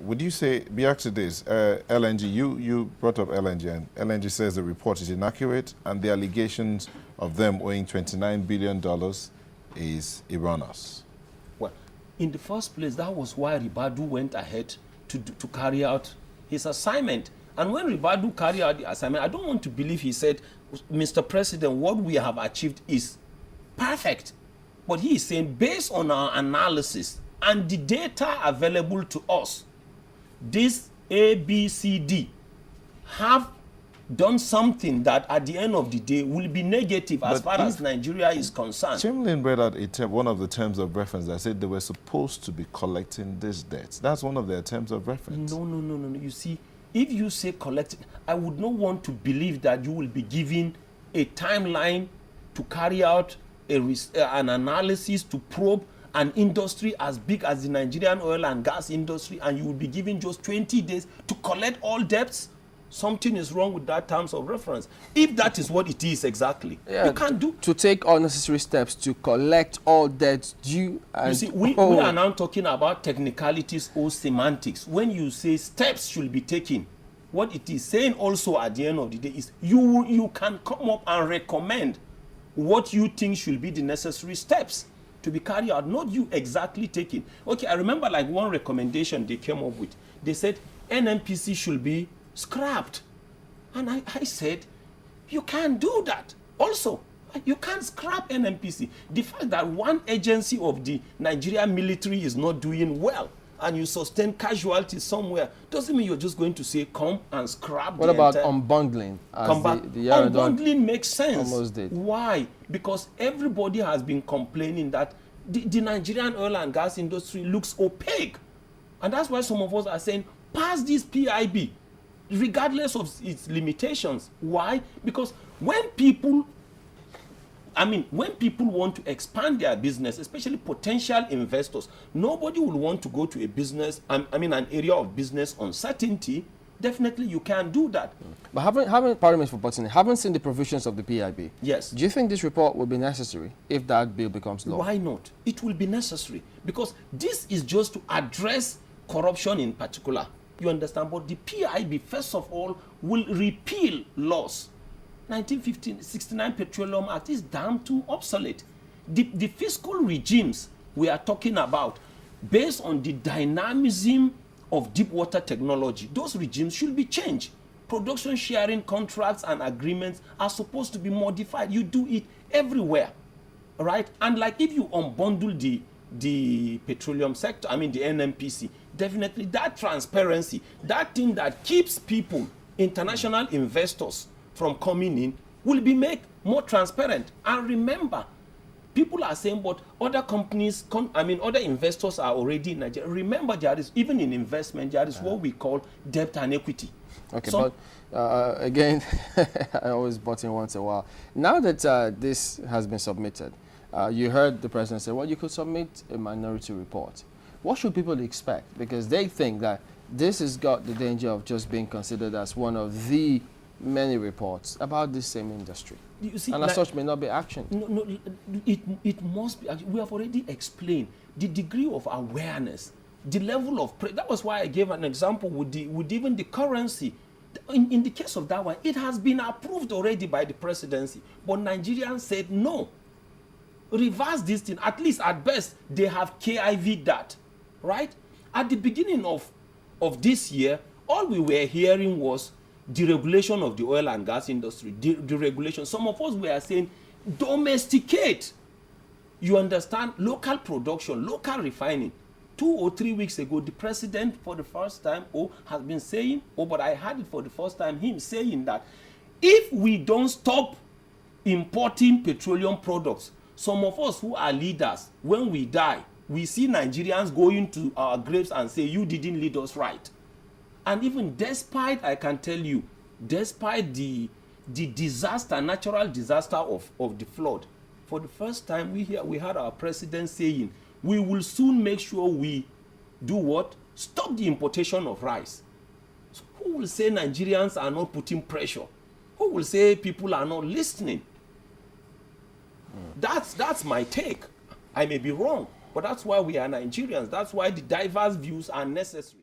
would you say, be asked this, LNG, you brought up LNG, and LNG says the report is inaccurate, and the allegations of them owing $29 billion is erroneous. Well, in the first place, that was why Ribadu went ahead to carry out his assignment. And when Ribadu carried out the assignment, I don't want to believe he said, Mr. President, what we have achieved is perfect. But he is saying, based on our analysis and the data available to us, this A, B, C, D have done something that at the end of the day will be negative as far as Nigeria is concerned. Chamberlain read out one of the terms of reference that said they were supposed to be collecting this debt. That's one of their terms of reference. No. You see, if you say collecting, I would not want to believe that you will be given a timeline to carry out an analysis to probe an industry as big as the Nigerian oil and gas industry, and you will be given just 20 days to collect all debts. Something is wrong with that terms of reference. If that is what it is exactly, you can't do. To take all necessary steps to collect all debts due. You see, we are now talking about technicalities or semantics. When you say steps should be taken, what it is saying also at the end of the day is you can come up and recommend what you think should be the necessary steps to be carried out, not you exactly taking. Okay, I remember like one recommendation they came up with. They said NNPC should be scrapped. And I said, you can't do that. Also, you can't scrap NNPC. The fact that one agency of the Nigerian military is not doing well and you sustain casualties somewhere doesn't mean you're just going to say, come and scrap. What about unbundling? Unbundling makes sense. Almost did. Why? Because everybody has been complaining that the Nigerian oil and gas industry looks opaque. And that's why some of us are saying, pass this PIB, regardless of its limitations. Why? Because when people want to expand their business, especially potential investors, nobody will want to go to a business, an area of business uncertainty. Definitely you can't do that. But pardon me for putting it, haven't seen the provisions of the PIB. Yes. Do you think this report will be necessary if that bill becomes law? Why not? It will be necessary because this is just to address corruption in particular. You understand? But the PIB, first of all, will repeal laws. 1969 Petroleum Act is damn too obsolete. The fiscal regimes we are talking about, based on the dynamism of deep water technology, those regimes should be changed. Production sharing contracts and agreements are supposed to be modified. You do it everywhere, right? And like if you unbundle the petroleum sector, the NNPC, definitely that transparency, that thing that keeps people, international investors from coming in, will be made more transparent. And remember, people are saying, but other companies, other investors are already in Nigeria. Remember, there is, even in investment, there is what we call debt and equity. Okay, so, but again, I always butt in once in a while. Now that this has been submitted, you heard the president say, well, you could submit a minority report. What should people expect? Because they think that this has got the danger of just being considered as one of the many reports about this same industry. You see, and as such may not be action. No, it must be. We have already explained the degree of awareness, the level of that was why I gave an example with even the currency. In the case of that one, it has been approved already by the presidency, but Nigerians said no. Reverse this thing. At least at best they have KIV that, right? At the beginning of this year, all we were hearing was deregulation of the oil and gas industry, deregulation. Some of us were saying, domesticate. You understand? Local production, local refining. 2 or 3 weeks ago, the president for the first time, has been saying, but I heard it for the first time, him saying that if we don't stop importing petroleum products, some of us who are leaders, when we die, we see Nigerians going to our graves and say, you didn't lead us right. And even despite, I can tell you, despite the disaster, natural disaster of the flood, for the first time we had our president saying, we will soon make sure we do what? Stop the importation of rice. So who will say Nigerians are not putting pressure? Who will say people are not listening? That's my take. I may be wrong, but that's why we are Nigerians. That's why the diverse views are necessary.